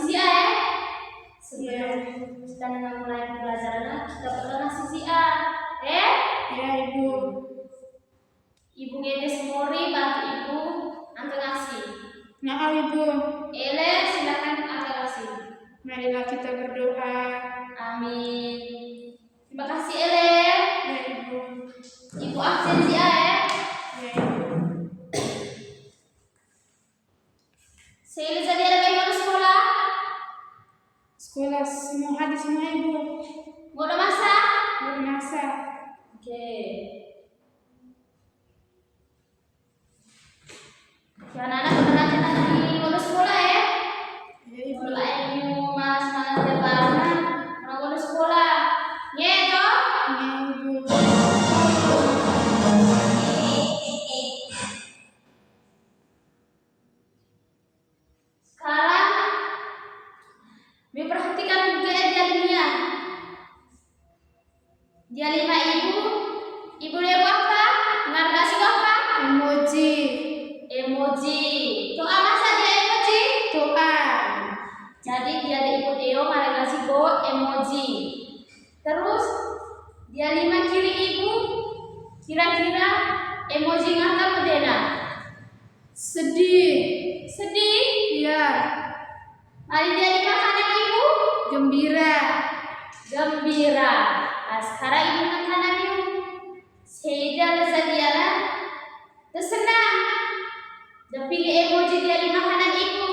sisi A ya. Iya. Sebelum kita mulai pembelajaran, kita perkenalkan sisi A. Ya, Ibu. Ibu Gede Semori bantu Ibu angka ngasih. Nah, Ibu. Ele silakan angka ngasih. Marilah kita berdoa. Amin. Terima kasih Ele. Ya, Ibu. Ibu absensi A ya. Ya, Ibu. Saya jadi ada bagaimana sekolah? Sekolah semua hadis semua, Ibu. Mau udah masak? Belum masak. Oke. Ya anak-anak benar-benar di modus sekolah ya. Ya, Ibu. Kalau ayu mas malam depan orang modus sekolah. Ya toh? Ya, Ibu. Sekarang diperhatikan juga dia dunia. Dia lima ibu dia apa? Ngargasi apa? Emoji. Emoji. Tuh apa saja emoji? Doa. Jadi dia ada ikut Eo ngargasi go emoji. Terus dia lima kiri ibu. Kira-kira emoji ngapa modena? Sedih. Sedih. Ya. Mari dia lima kanan ibu. Gembira. Gembira. Nah, sekarang ibu kanan ibu. Seda lazadiana. Tersenang. Dan pilih emoji dia lima kanan ibu.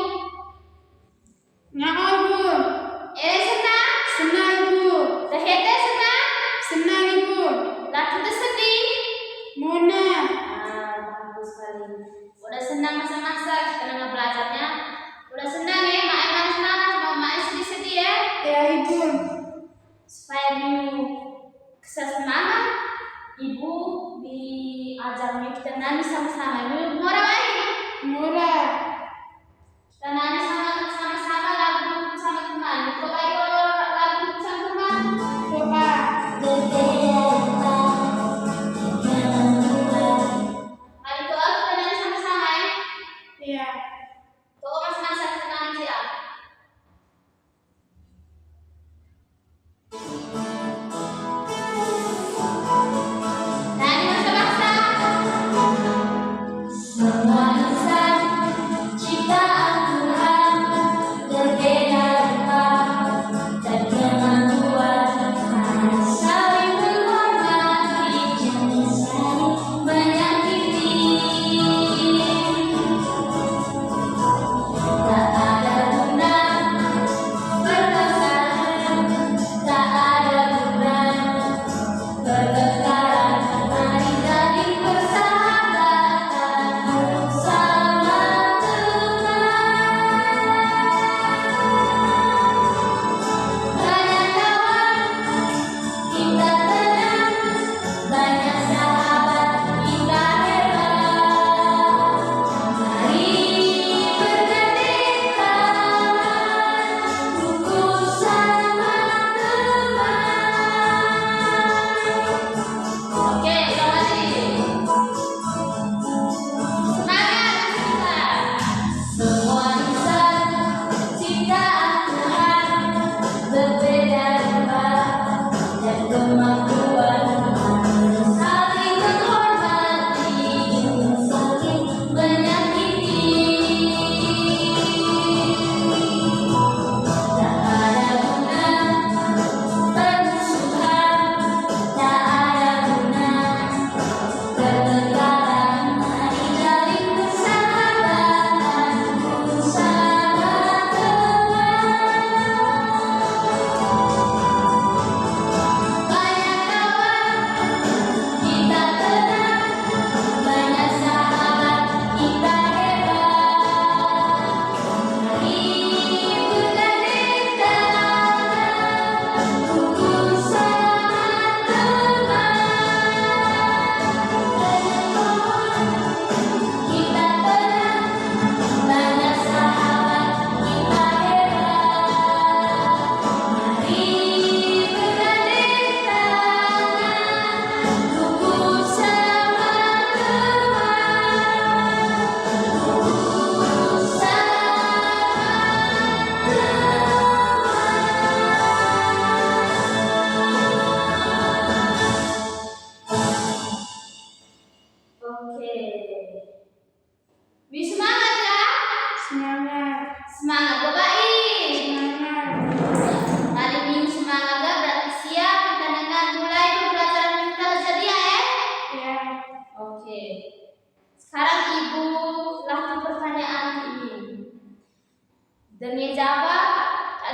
Nah, Ibu. Senang. Senang, Ibu. Terhete senang. Senang, Ibu. Laki tersedih. Mona. Bagus sekali. Udah senang masa-masa kita dengan belajarnya. Udah senang ya, mak manas-manas, mak sedih-sedih ya. Ya, Ibu. Supaya ibu semangat, ibu diajarnya kita nyanyi sama-sama. Ibu murah baik. Murah. Kita nyanyi sama-sama lagu sama teman. Coba ibu lagu sama teman. Doa. Mari doa kita nyanyi sama-sama ya. Ya. Doa masa-masa kita nyanyi ya. Nyanyi masa-masa.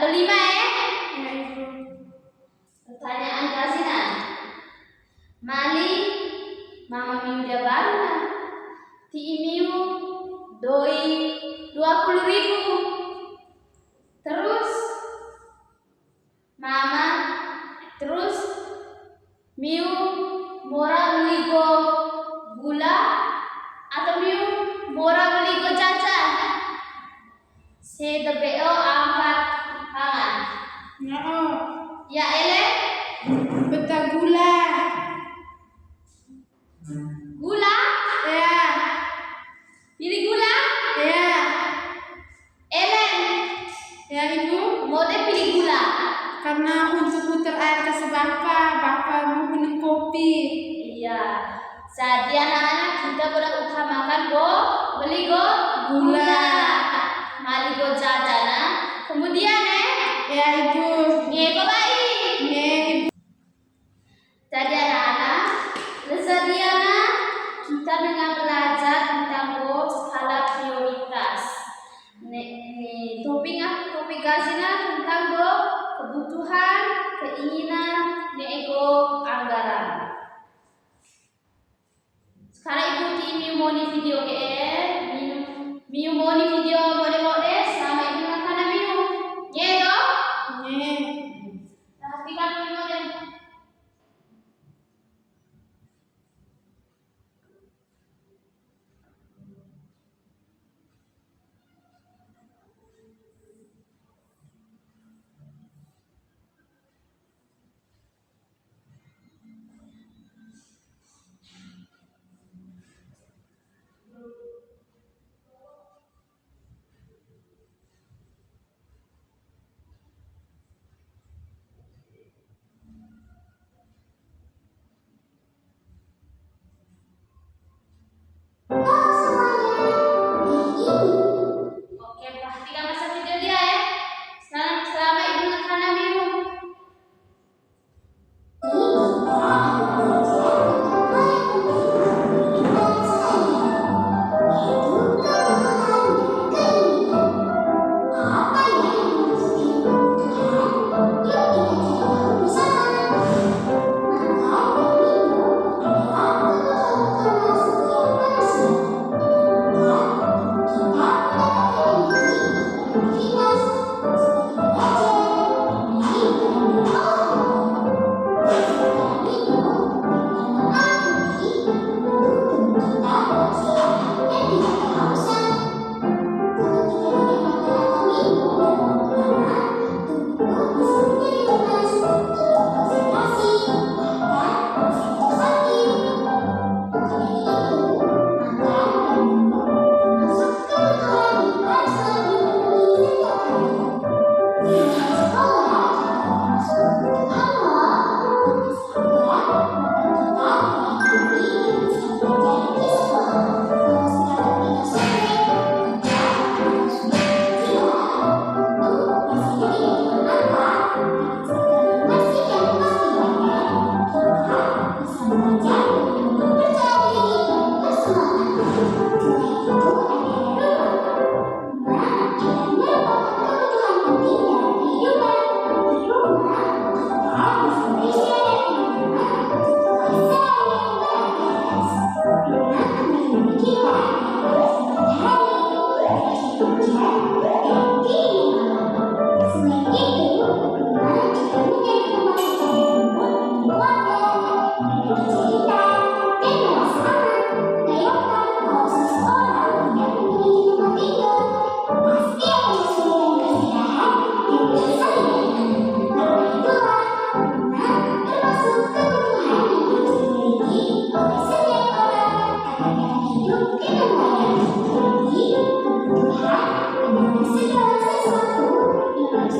berlima ya. Ya Ibu. Pertanyaan kasinan. Mali Mama Miu dia baru nah. Ti Miu doi 20.000. Terus Mama terus Miu mora beli go gula atau Miu mora beli go caca. CDPO angkat tangan. Ngao. Ya ele Beta gula. gula. Ya. Pilih gula. Ya. Ellen Ya Ibu. mode pilih gula. Karena untuk putar air kasih Bapak mau minum kopi. Iya. Jadi anak-anak kita utamakan beli gula. Mari go jajana. Kemudian Ya Ibu. ngego baik. Ya Ibu. Jadi anak-anak, lesadiana kita dengan belajar tentang skala prioritas. Topik kasihnya tentang kebutuhan, keinginan, ego anggaran. Sekarang ibu Miu mau di video Miu mau di video mode sama ibu makan Miu. Nego. Ya. Perhatikan Miu mode. Oke, perhatikan masa video dia ya. Selama ibu makan Miu. Segala sesuatu yang harus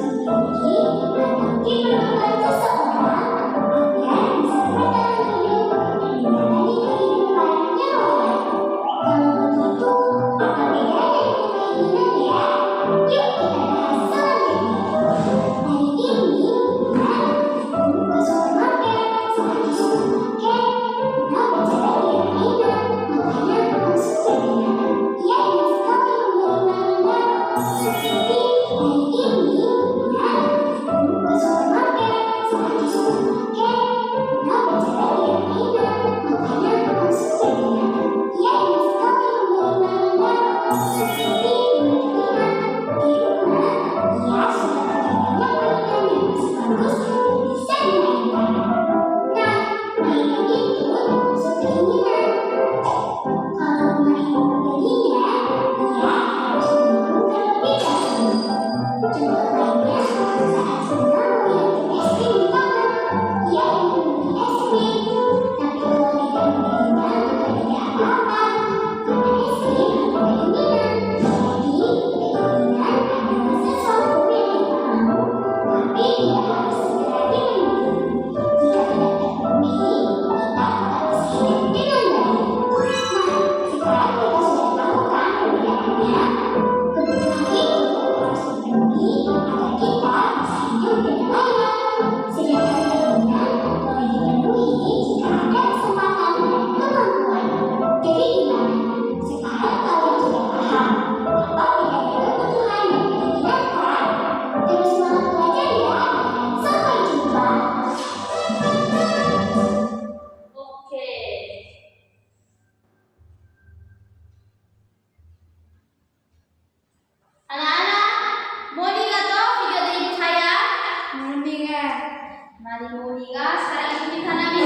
Mari Monika, sekarang ikuti kami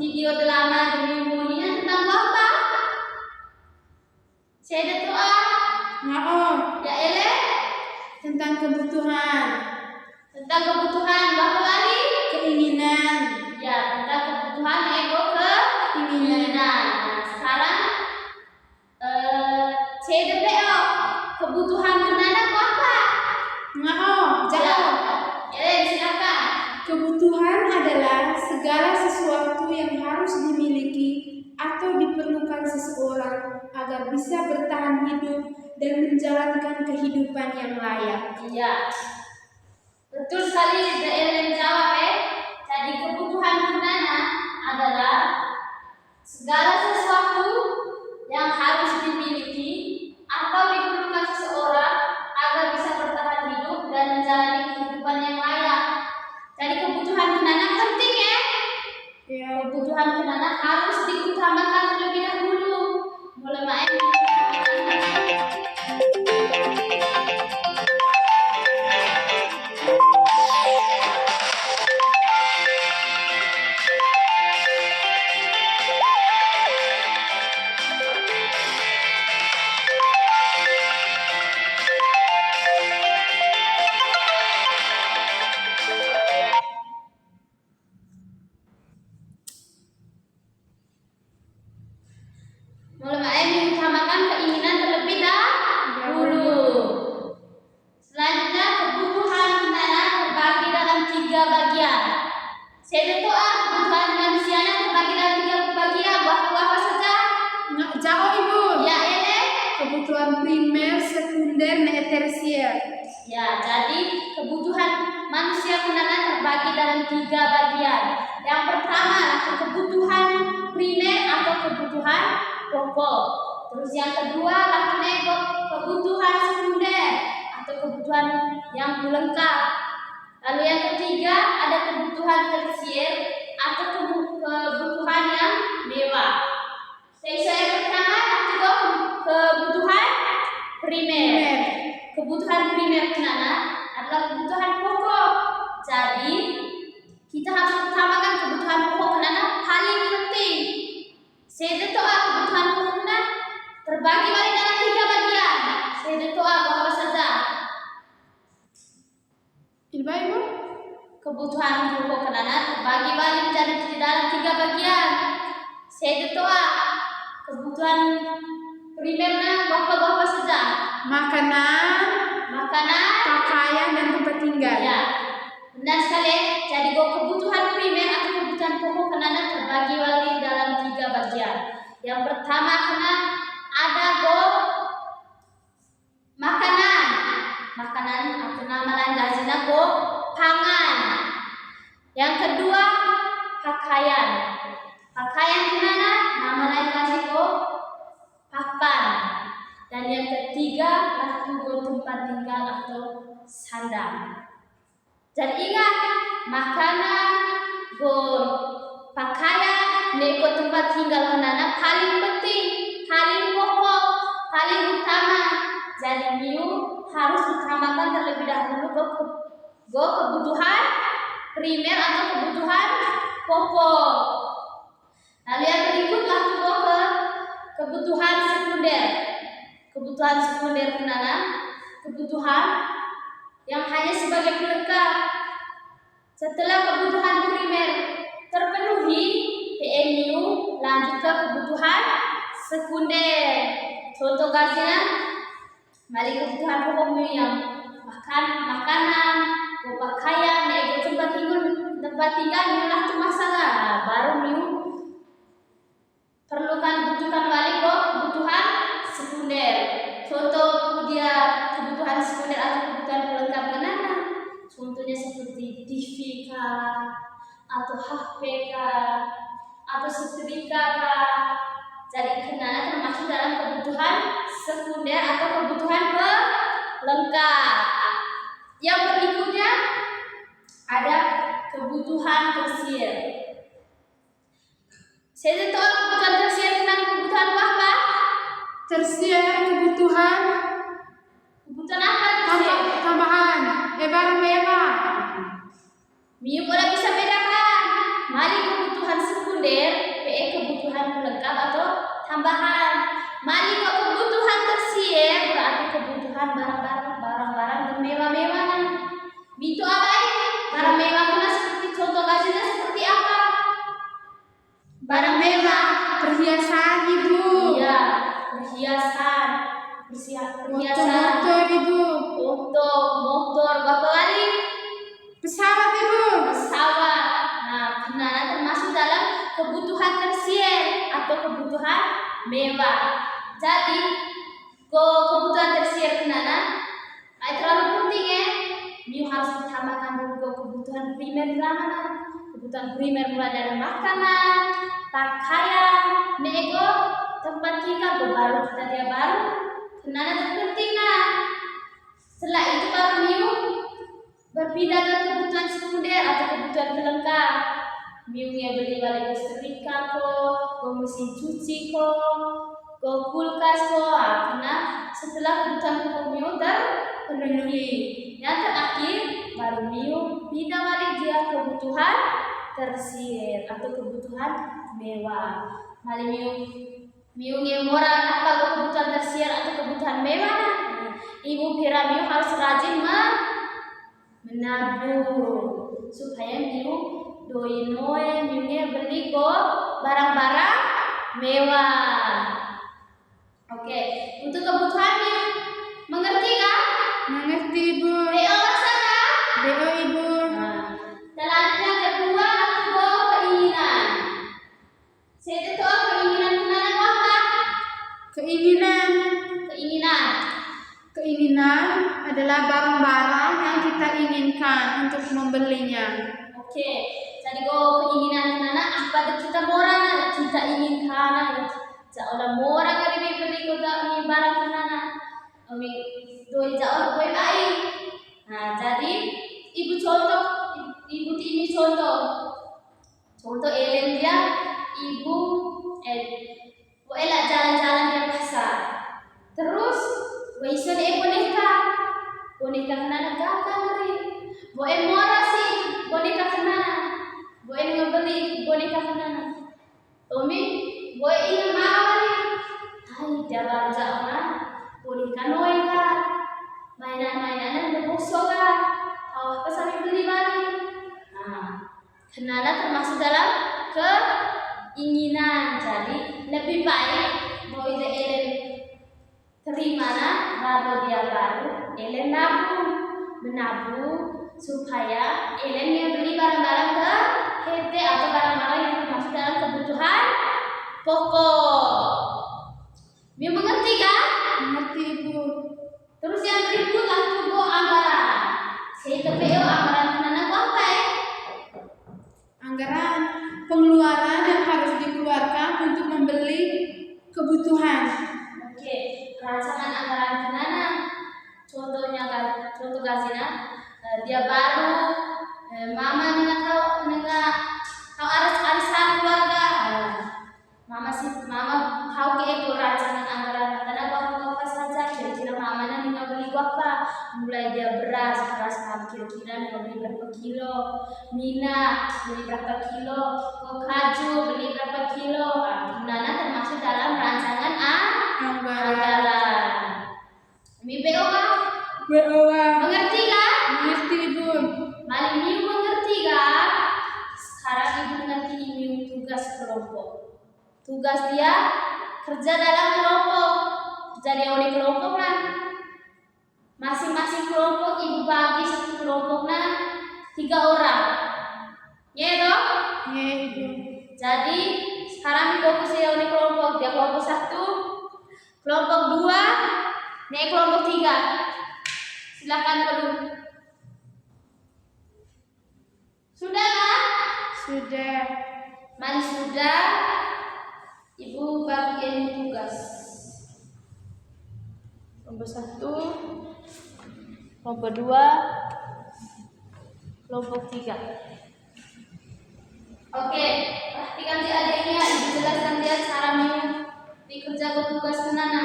video drama demi Monika tentang apa? Saya doa. Ya ele Tentang kebutuhan. tentang kebutuhan Bapak lagi. Keinginan. Ya, tentang kebutuhan ego keinginan. Nah, sekarang CDPO kebutuhan kenana itu apa? Jauh. Ya, silakan. Kebutuhan adalah segala sesuatu yang harus dimiliki atau diperlukan seseorang agar bisa bertahan hidup dan menjalankan kehidupan yang layak. Iya. Betul sekali daerah yang jawab Jadi kebutuhan kenana adalah segala sesuatu yang harus dimiliki atau diperlukan seseorang agar bisa bertahan hidup dan menjalani kehidupan yang layak. Jadi kebutuhan kenana penting ya. Kebutuhan kenana harus diutamakan terlebih dahulu. Mulai main. Mulai mengutamakan keinginan terlebih dahulu. Selanjutnya kebutuhan kenana terbagi dalam 3 bagian. Saya doa kebutuhan manusia terbagi dalam 3 bagian. Apa saja? Jauh Ibu. Ya ele. Kebutuhan primer, sekunder, dan tersier. Ya, jadi kebutuhan manusia kenana terbagi dalam 3 bagian. Yang pertama kebutuhan primer atau kebutuhan pokok. Terus yang kedua kebutuhan sekunder atau kebutuhan yang lengkap. Lalu yang ketiga ada kebutuhan tersier atau kebutuhan yang mewah. Saya pertama kebutuhan primer. Kebutuhan primer kenana adalah kebutuhan pokok. Jadi kita harus utamakan kebutuhan pokok kenana paling penting. Saya doa kebutuhan pokok kenana terbagi dalam 3 bagian. Saya doa apa saja? Ibu. Kebutuhan pokok kenana terbagi menjadi dalam 3 bagian. Saya doa kebutuhan primernya apa saja? Makanan, pakaian, dan tempat tinggal. Ya, benar sekali. Jadi kebutuhan primer atau kebutuhan pokok kenana terbagi dalam 3 bagian. Yang pertama ada makanan atau nama lain lazina pangan. Yang kedua pakaian kenana nama lain lagi papan. Dan yang ketiga tempat tinggal atau sandang. Jadi ingat, makanan, pakaian, tempat tinggal kenana paling penting, paling pokok, paling utama. Jadi harus utamakan terlebih dahulu kebutuhan primer atau kebutuhan pokok. Lalu yang berikutlah kebutuhan sekunder. Kebutuhan sekunder kenana kebutuhan yang hanya sebagai pelengkap. Setelah kebutuhan primer terpenuhi, lanjut ke kebutuhan sekunder. Contoh kasihnya, mari kebutuhan pokok yang makanan, pakaian, tempat tinggal inilah tu masalah. Baru butuhkan balik kebutuhan sekunder. Contoh kebutuhan sekunder atau kebutuhan pelengkap kenana. Contohnya seperti TV atau HP atau setrika. Jadi kenana termasuk dalam kebutuhan sekunder atau kebutuhan pelengkap. Yang berikutnya ada kebutuhan tersier. Saya tahu kebutuhan tersier tentang kebutuhan apa? Tersier kebutuhan apa tersier? Tambahan, barang mewah. Miu pula bisa bedakan mali kebutuhan sekunder, PE kebutuhan pelengkap atau tambahan. Mali kebutuhan tersier berarti kebutuhan barang-barang bermewah-mewah. Itu apa ini? Barang mewah kuna seperti contoh kasusnya seperti apa? Barang mewah, perhiasan Ibu. Iya, perhiasan. Motor Ibu. Motor, apa lagi? Pesawat Ibu. Pesawat. Nah, kenana termasuk dalam kebutuhan tersier atau kebutuhan mewah. Jadi, kebutuhan tersier kenana terlalu penting ya. Miu harus ditambahkan dulu kebutuhan primer di mana? Kebutuhan primer mulai dari makanan, pakaian, nego, tempat tinggal, baru kita dia baru. Kenana terpenting nah. Setelah itu baru Miu berpindah ke kebutuhan sekunder atau kebutuhan pelengkap. Miu beli balik setrika mesin cuci kulkas karena setelah kebutuhan pokok Miu terpenuhi. Yang terakhir baru Miu pindah balik dia kebutuhan tersier atau kebutuhan mewah. Mali Miu orang apa kebutuhan tersier atau kebutuhan mewah. Ibu kira Miu harus rajin menabung supaya Miu doi-noe Miu beli barang-barang mewah. Oke, untuk kebutuhan Miu mengerti kah? Mengerti Ibu. BO sana? BO Ibu. Selanjutnya kedua atau keinginan. Saya tahu keinginan kenana apa? Keinginan adalah barang-barang yang kita inginkan untuk membelinya. Oke, jadi keinginan kenana apa kita morang kita inginkan. Seolah morang dari beli ini barang kenana. Doi jauh kue baik. Nah, jadi ibu ini contoh. Contoh Ellen dia ibu elak jalan-jalan di pasar. Terus Waisan boneka kenana gagal ri. Boe mora sih boneka kenana. Boe ngebeli boneka kenana. Tomi boe ingin mawari. Hai jalan boneka noika. Mainan-mainan berbosok kan. Tahu apa sampai beli balik. Nah, kenana termasuk dalam keinginan. Jadi lebih baik boe Ellen terima baru dia baru Ellen menabung supaya Ellen yang beli barang-barang ke HT atau barang-barang yang termasuk dalam kebutuhan pokok. Miu mengerti kan? Mengerti Ibu. Terus yang berikut itu anggaran. Saya PO anggaran kenana apa ya? Anggaran pengeluaran yang harus dikeluarkan untuk membeli kebutuhan. Oke, rancangan anggaran kenana. Contoh kasihnya dia baru mama kau harus arisan keluarga. Mama kau ke rancangan anggaran karena apa saja kira-kira mama nanti beli apa? Mulai dia beras kira-kira beli berapa kilo, minyak beli berapa kilo, kaju beli berapa kilo. Kenana termasuk dalam rancangan anggaran. Mi BO kan? BO. Mengerti kan? Mengerti Ibu. Mali Miu mengerti kan? Sekarang Ibu mengerti Miu tugas kelompok. Tugas dia kerja dalam kelompok. Kerja dia oleh kelompok lah. Masing-masing kelompok Ibu bagi satu kelompoknya 3 orang. Ya toh? Ya Ibu. Jadi sekarang fokus ya oleh kelompok. Dia kelompok 1, kelompok 2, naik kelompok 3. Silakan dulu. Sudah kan? Sudah. Mari sudah. Ibu bagian tugas. Kelompok 1, kelompok 2, kelompok 3. Oke, perhatikan si adiknya. Ibu jelaskan dia cara dikerja tugas kenana.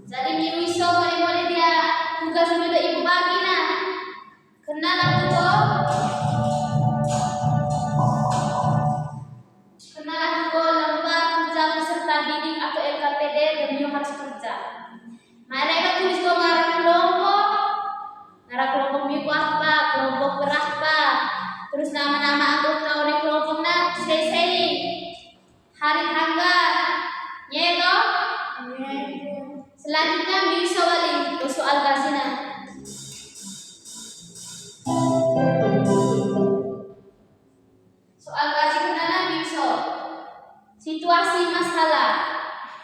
Jadi Miu iso boleh dia tugas sudah Ibu bagi nah. Kenal aku kok. Kenal aku lembar kerja peserta didik atau LKPD dan Mio harus kerja. Mereka tulis kok ngarang kelompok Mio apa, kelompok berapa, terus nama-nama anggota oleh kelompoknya, selesai. Hari tanggal, nyeto. Selanjutnya bisa balik ke soal kasihnya. Soal kasih kenana bisa. Situasi masalah.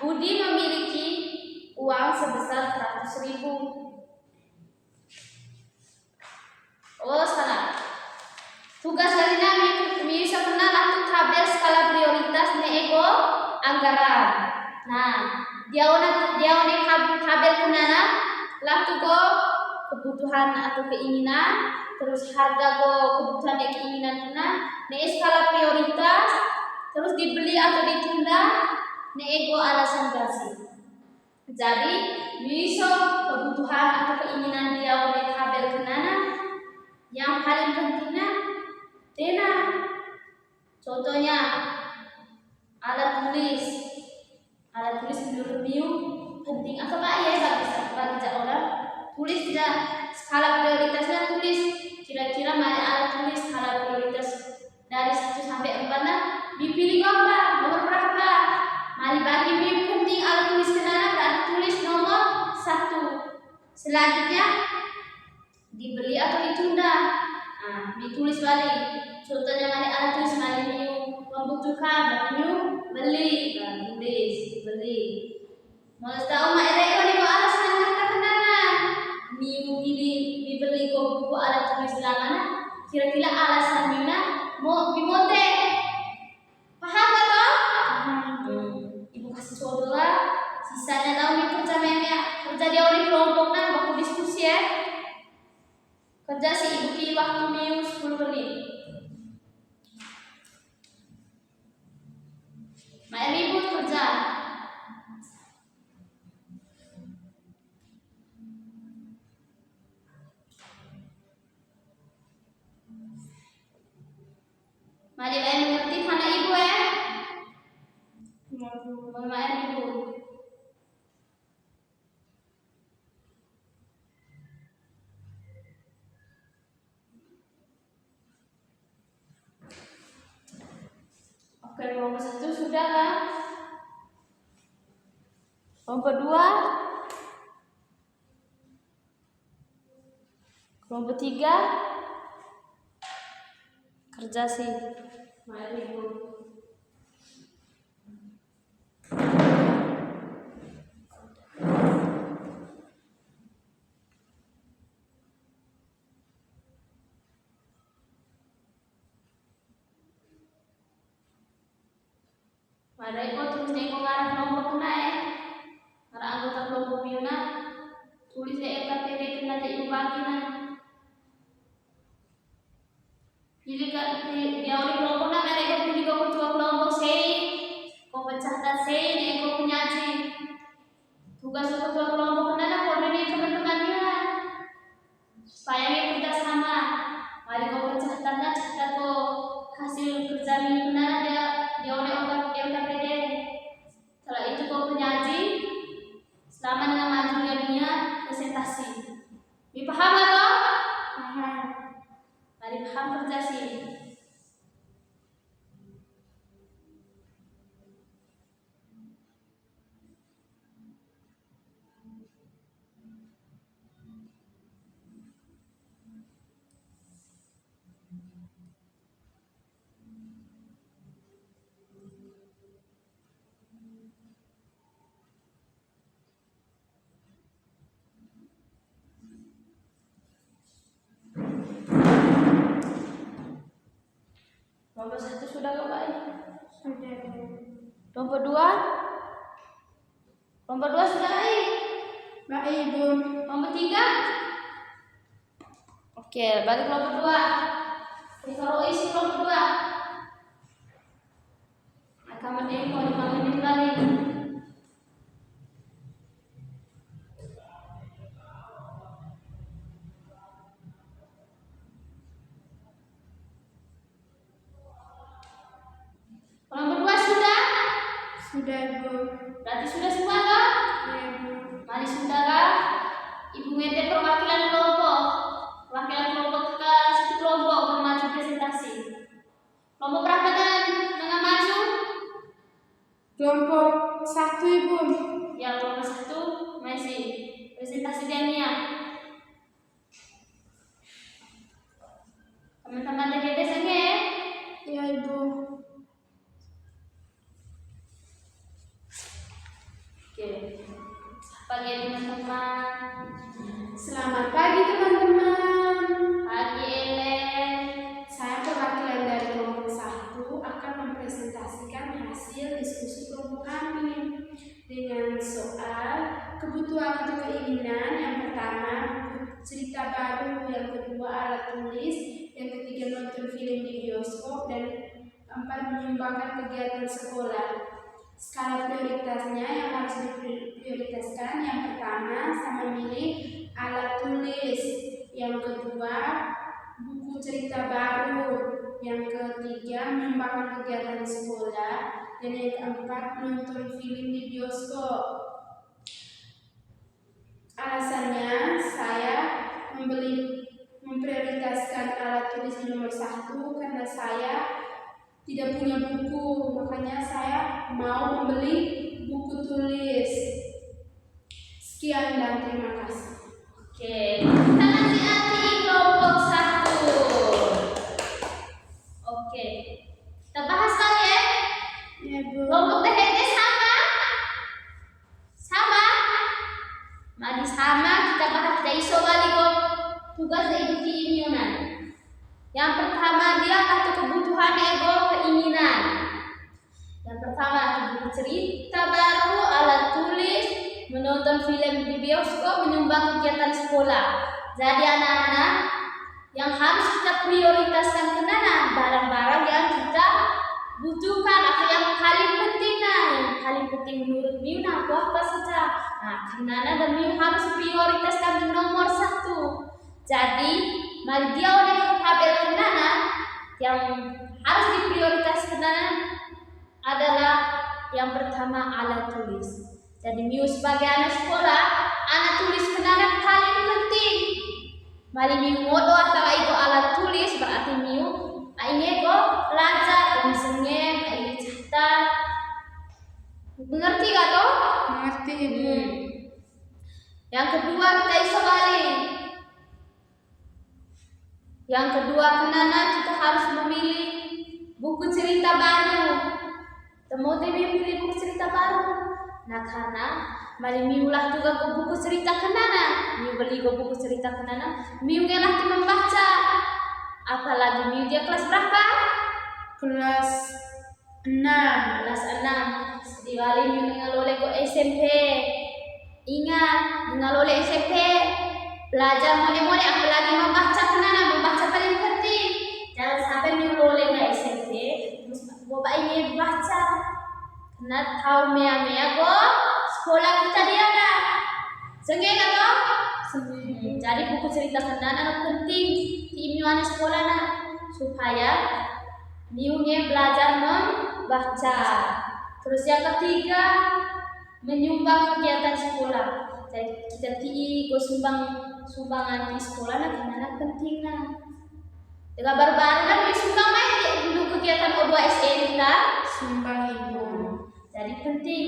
Budi memiliki uang sebesar 100.000. Oh salah. Tugas dari kami bisa kenal atau tabel skala prioritas nego anggaran. Nah, dia tabel kenana lah tuh kebutuhan atau keinginan, terus harga kebutuhan dan keinginan kena, skala prioritas, terus dibeli atau ditunda, nego alasan kasih. Jadi bisa kebutuhan atau keinginan dia oleh tabel kenana, yang paling pentingnya tena. Contohnya alat tulis menurut Miu penting atau apa ya bagi orang tulis tidak skala prioritasnya tulis kira-kira mana alat tulis skala prioritas dari 1 sampai 4 nah dipilih apa nomor berapa mari bagi Miu penting alat tulis kenana berarti tulis nomor 1. Selanjutnya dibeli atau ditunda. Nah, ditulis balik. Contohnya mana alat tulis mana Miu membutuhkan, Miu beli, tulis beli. Mau tahu mak ereko ni mau alasan kata kenana. Miu pilih dibeli buku alat tulis mana? Kira-kira alasan Miu mau bimote. Paham tak? Ibu kasih contoh lah. Sisanya tahu Miu kerja kerja dia oleh kelompoknya waktu diskusi ya. Kerja si ibu pilih waktu Miu 10 menit. Mak ribut kerja. Mari mengerti karena ibu ya. Mama ibu. Oke, kelompok 1 sudah kan? Kelompok 2. Kelompok 3. Kerja sih. Mari ibu. Mari ibu tulis nego ngarang kelompok kena ya. Para anggota kelompok Miuna tulis LKPD kena ibu bagi na. Jadi dia oleh kelompok na mereka pilih ketua kelompok sei, pemecahkan sei, nego penyaji. Tugas ketua kelompok kena koordinir teman-temannya supaya kita sama. Mari kau pecahkanlah catat hasil kerja minggu kena dia oleh orang LKPD. Setelah itu kau penyaji selama dengan majunya dunia presentasi. Dipaham atau? Paham. Mari paham kerja sih. Kelompok 1 sudah ke Pak? Sudah. Kelompok 2? Kelompok 2 sudah baik? Baik, Ibu. Kelompok 3? Oke, balik kelompok 2. Ditaruh isi kelompok 2. Akan mendemo 5 menit balik. Sudah, Ibu. Berarti sudah semua toh? Ya, Ibu. Mari saudara, Ibu ngete perwakilan kelompok. Perwakilan kelompok ke satu kelompok bermaju presentasi. Kelompok berapa dan dengan maju? Kelompok 1, Ibu. Ya, kelompok 1 masih presentasi Dania. Teman-teman TGT sini ya. Ya, Ibu. Oke. Pagi teman-teman. Selamat pagi, teman-teman. Pagi Ellen. Saya perwakilan dari kelompok 1 akan mempresentasikan hasil diskusi kelompok kami dengan soal kebutuhan atau keinginan. Yang pertama, cerita baru. Yang kedua, alat tulis. Yang ketiga, nonton film di bioskop. Dan keempat, menyumbangkan kegiatan sekolah. Skala prioritasnya yang harus diprioritaskan, yang pertama saya memilih alat tulis, yang kedua buku cerita baru, yang ketiga menyumbangkan kegiatan sekolah, dan yang keempat menonton film di bioskop. Alasannya saya memprioritaskan alat tulis nomor 1 karena saya tidak punya buku, makanya saya mau membeli buku tulis. Sekian dan terima kasih. Oke, kita kasih hati kelompok 1. Oke, kita bahas kali ya. Ya, Bu. Kelompok THT sama? Sama? Mari sama, kita bahas dari soal tugas dari keinginan. Yang pertama dia atau kebutuhan ego keinginan. Yang pertama buku cerita baru, alat tulis, menonton film di bioskop, menyumbang kegiatan sekolah. Jadi anak-anak yang harus kita prioritaskan kenana barang-barang yang kita butuhkan atau yang paling penting yang paling penting menurut Miu apa saja. Nah, kenana dan Miu harus prioritaskan nomor 1. Jadi mari dia oleh tabel kenana yang harus diprioritaskan adalah yang pertama alat tulis. Jadi Miu sebagai anak sekolah, alat tulis kenana paling penting. Mari Miu modo atau itu alat tulis berarti Miu ini belajar misalnya ini catat. Mengerti gak toh? Mengerti, Ibu. Yang kedua kita iso balik. Yang kedua kenana kita harus memilih buku cerita baru. Temu Miu pilih buku cerita baru. Nah karena mari Miu lah juga ke buku cerita kenana. Miu beli ke buku cerita kenana. Miu ngelah membaca. Apalagi Miu dia kelas berapa? Kelas 6. Kelas 6. Diwali Miu ngalole ke SMP. Ingat, ngalole SMP. Belajar mole-mole apalagi membaca kenana, membaca paling penting. Jangan sampai Miu lole ke SMP terus boba ini baca. Karena tahu mea-mea sekolah kita dia ada. Sengge kata? Jadi buku cerita kenana penting di Miu anak sekolah supaya Miu belajar membaca. Terus yang ketiga menyumbang kegiatan sekolah. Jadi kita sumbangan di sekolah kenana penting Dengan baru-baru Miu sumbang untuk kegiatan O2SE kita Sumbang, Ibu. Jadi penting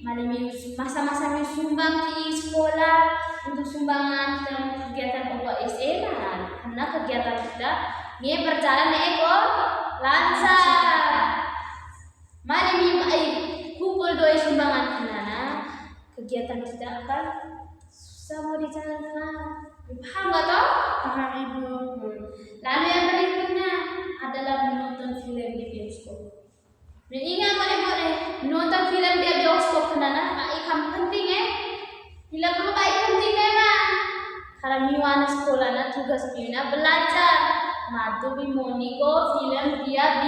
mari masa-masa Miu sumbang di sekolah untuk sumbangan dalam kegiatan O2SE karena kegiatan kita ini berjalan lancar. Mari Miu kumpul doi sumbangan kenana kegiatan kita akan susah mau dijalankan. Paham gak toh? Paham, Ibu. Lalu yang berikutnya adalah menonton film di bioskop. Dan ingat boleh menonton film di bioskop kenana ikan penting Bila perlu baik penting memang. Karena Miu anak sekolah tugas Miu belajar. Matu bimoniko film dia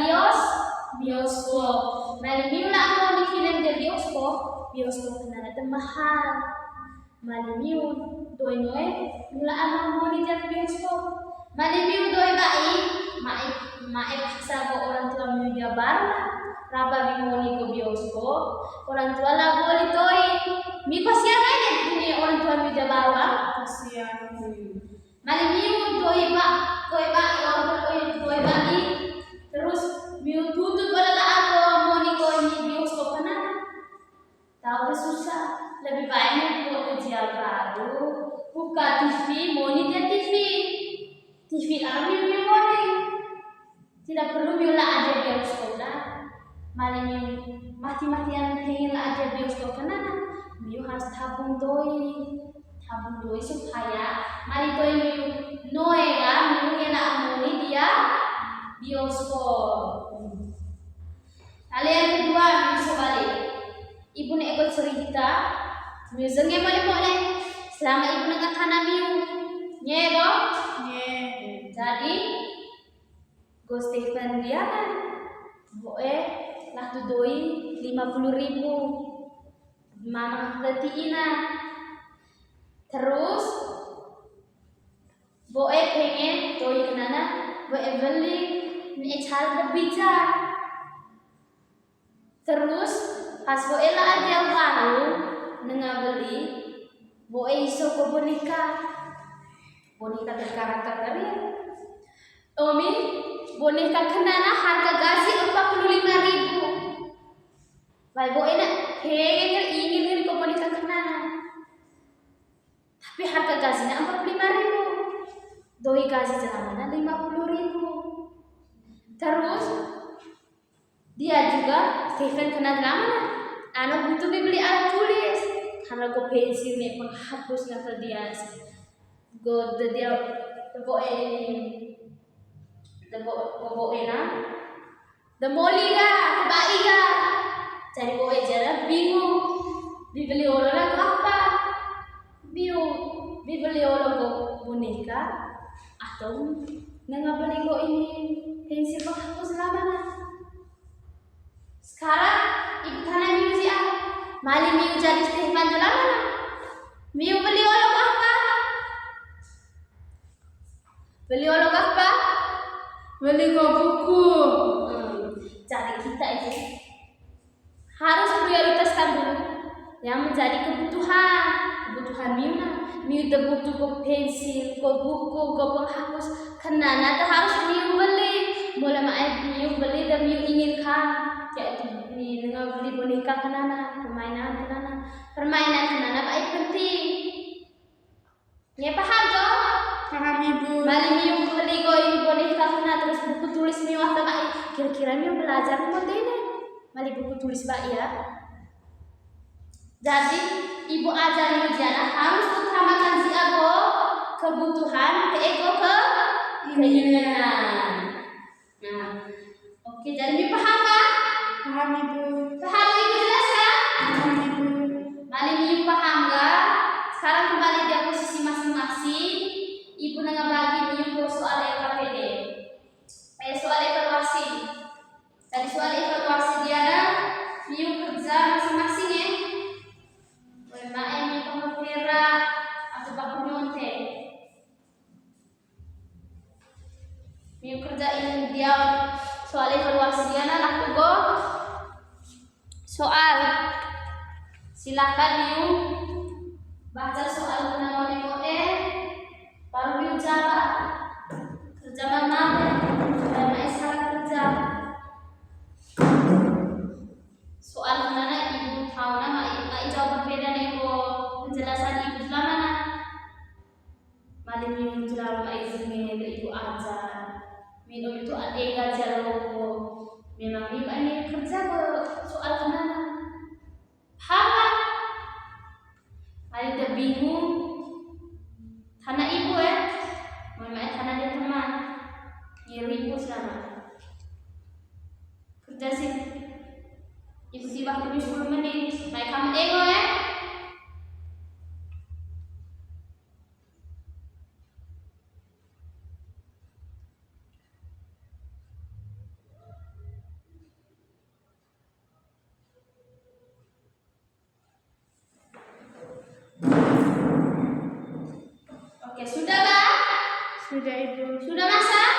bioskop. Mari Miu nak mau di film di bioskop kenana itu mahal. Mari Miu doi mula anak mau di bioskop. Mari Miu doi baik paksa orang tua Miu dia baru raba bimoni ko bioskop, orang tua lah boleh toy. Mi kasihan aja ini orang tua mi da bawa. Kasihan. Mali mi toy ba, orang toy ba ni. Terus mi tutup pada aku moni ko ni bioskop kana. Tahu ke susah, lebih baik buat ujian baru, buka TV, moni dia TV kami moni. Tidak perlu mula aja bioskop lah. Malah mati-matian pengen lah aja bioskop karena miu harus tabung doi supaya mari doi miu noe lah miu ngena moni dia bioskop. Lalu yang kedua miu balik. Ibu nak ikut cerita, miu zengnya boleh. Selama ibu nak kana miu, nyero. Jadi Go Stephen dia kan, lah tu doi 50.000, mama ina. Terus pengen doi kenana, beli ni cara berbija. Terus pas lah aja baru nengah beli, iso ko boneka berkarakter dari. Omi boneka kenana harga gaji 45.000. Baik enak, ingin ko boneka kenana. Tapi harga gajinya 45.000. Doi gaji jalannya 50.000. Terus dia juga Stephen kena drama. Anak butuh beli alat tulis. Karena ko pensil nih penghapus nggak dia. Dia demoli ga, kebai ga. Cari jalan bingung. Dibeli orang apa? Dibeli orang boneka atau nggak beli ini pensil penghapus lama. Sekarang ibu kana miu siapa? Mali miu jadi Stefan lama. Miu beli orang apa? Beli orang apa? Beli buku. Jadi kita itu harus prioritaskan dulu yang menjadi kebutuhan miu butuh ke pensil, ke buku, ke penghapus. Kenana tuh harus miu beli. Mulai miu beli dan miu inginkan, yaitu dengan beli boneka kenana, permainan kenana baik penting. Ya paham toh? Paham ibu. Mali miu beli ini boneka kenana terus buku tulis miu atau baik. Kira-kira miu belajar modene. Mali buku tulis baik ya. Jadi ibu ajar miu jana harus utamakan si aku kebutuhan, keinginan. Nah, oke, jadi miu paham kan? Paham ibu. Paham ibu jelas kan? Paham ibu. Mali miu paham gak? Sekarang kembali di posisi masing-masing. Ibu nengah bagi miu soal LKPD. Soal evaluasi. Dari soal evaluasi dia ada miu kerja masing-masing ya. Miu pengepera atau baku nyontek. Miu kerja ini dia soal evaluasi dia laku go. Soal. Silakan miu baca soal kode baru miu jawab. Kerja mana? Dan salah kerja. Soal mana ibu tahu nama jawab berbeda nego penjelasan ibu selama mana? Mali miu jawab izin ibu ajar. Minum itu adega jalogo. Memang miu ini kerja ke soal mana? Paham? Ada bingung. Tanah ibu ya. Memang tanah dia teman. Ibu selama kerja sih. Ibu sih waktu 10 menit. Baik kamu ego ya. Oke, sudah Pak? Sudah ibu. Sudah masak?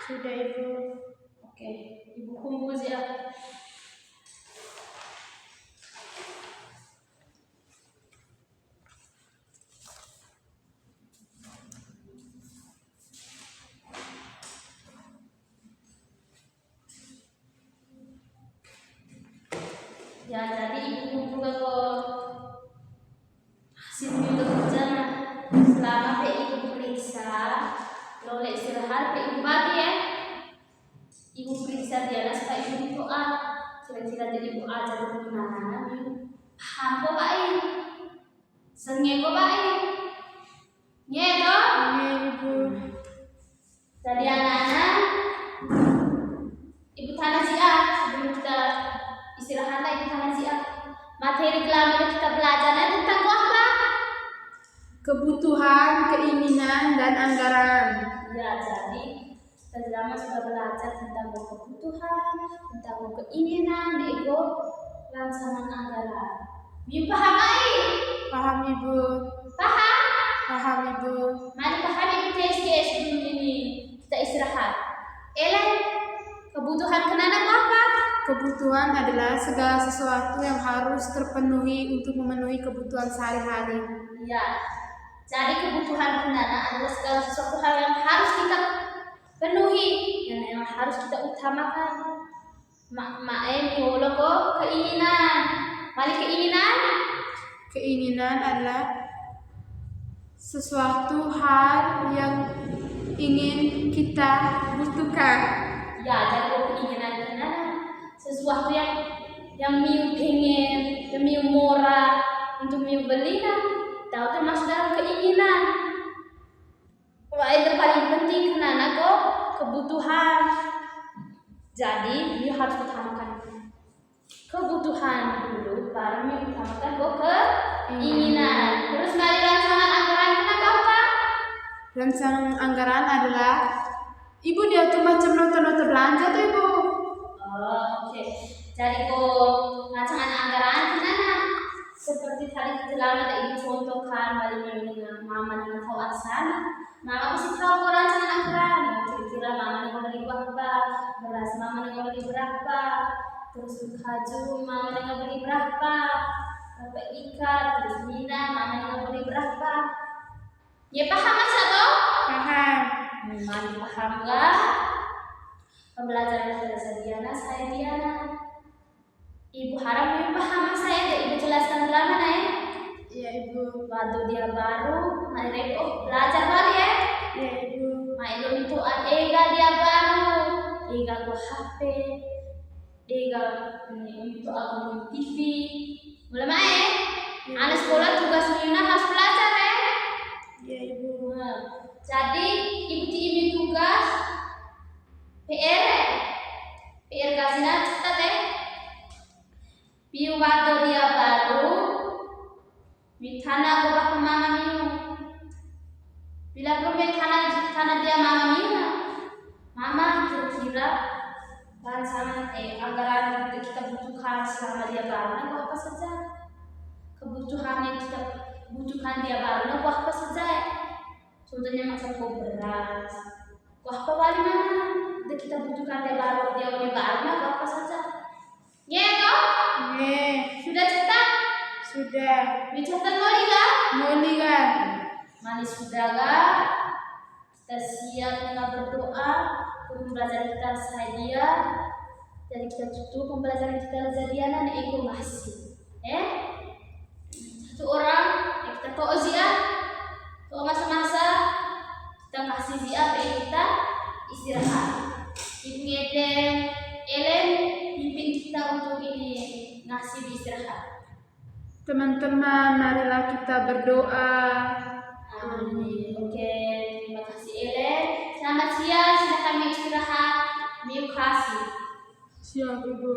Sudah ibu. Oke, ibu kumpul siap. boleh istirahat, ibu bagi ya. Ibu periksa dia lah supaya ibu doa. Kira-kira dari ibu aja dulu nana ibu. Hampo baik. Sengeko baik. Nyedo. Iya Ibu. Jadi anak-anak, ibu tanah siap sebelum kita istirahat lah ibu tanah siap. Materi kelama yang kita belajar tentang apa? Kebutuhan, keinginan, dan anggaran. Ya, jadi kita lama sudah belajar tentang kebutuhan, tentang keinginan, ego, rancangan anggaran. Ibu paham baik? Paham Ibu. Paham? Paham Ibu. Mari paham ibu tes sebelum ini kita istirahat. Ellen, kebutuhan kenana apa? Kebutuhan adalah segala sesuatu yang harus terpenuhi untuk memenuhi kebutuhan sehari-hari. Ya, jadi kebutuhan kenana adalah segala sesuatu hal yang harus kita penuhi dan yang harus kita utamakan. Keinginan. Mari keinginan. Keinginan adalah sesuatu hal yang ingin kita butuhkan. Ya, jadi keinginan kenana sesuatu yang miu pengen, yang miu murah untuk miu beli kan. Tahu termasuk dalam keinginan. Wah, itu paling penting kenana kok kebutuhan. Jadi miu harus utamakan kebutuhan dulu, baru miu utamakan kok keinginan. Terus mari rancangan anggaran kenapa apa? Rancangan anggaran adalah Ibu dia tuh macam nota-nota belanja tuh Ibu. Oh, oke. Jadi kok rancangan anggaran kenana? Seperti tadi kita lama ada ibu contohkan balik dengan mama dengan tahu aksana. Mama pasti tahu kok rancangan anggaran. Kira-kira mama nih beli berapa, beras mama nih beli berapa, terus kaju mama nih beli berapa, ikan, terus minyak mama nih beli berapa. Ya paham masa toh? Paham. Mari paham nggak? Pembelajaran bahasa Diana, saya Diana. Ibu harap ibu paham saya deh, ibu jelaskan lama ya. Iya Ibu. Waktu dia baru, mari belajar balik ya. Iya Ibu. Main itu ega dia baru, ega ke HP, ega untuk aku TV. Mulai main. Anak sekolah tugas Yuna harus belajar ya. Iya Ibu. Jadi ibu ini tugas PR kasih catat ya. Piu waktu dia baru, mitana gobak mama miu. Bila belum mitana dia mama miu, mama kira-kira rancangan anggaran yang kita butuhkan selama dia baru, apa saja? Kebutuhan yang kita butuhkan dia baru, apa saja? Contohnya macam beras, apa wali mana? Yang kita butuhkan dia baru, apa saja? Ya toh? Nih. Sudah cetak? Sudah. Dicatat mau liga? Mau lihat? Manis sudah lah. Kita siap dengan berdoa. Pembelajaran kita saja. Jadi kita tutup pembelajaran kita saja dan ego masih. Satu orang yang kita tahu ziah. Tahu masa-masa kita kasih ziah kita istirahat. Ibu Ellen pimpin kita untuk ini ngasih istirahat. Teman-teman, marilah kita berdoa. Amin. Oke, terima kasih Ellen. Selamat siang, sudah kami istirahat. Terima kasih. Siap Ibu.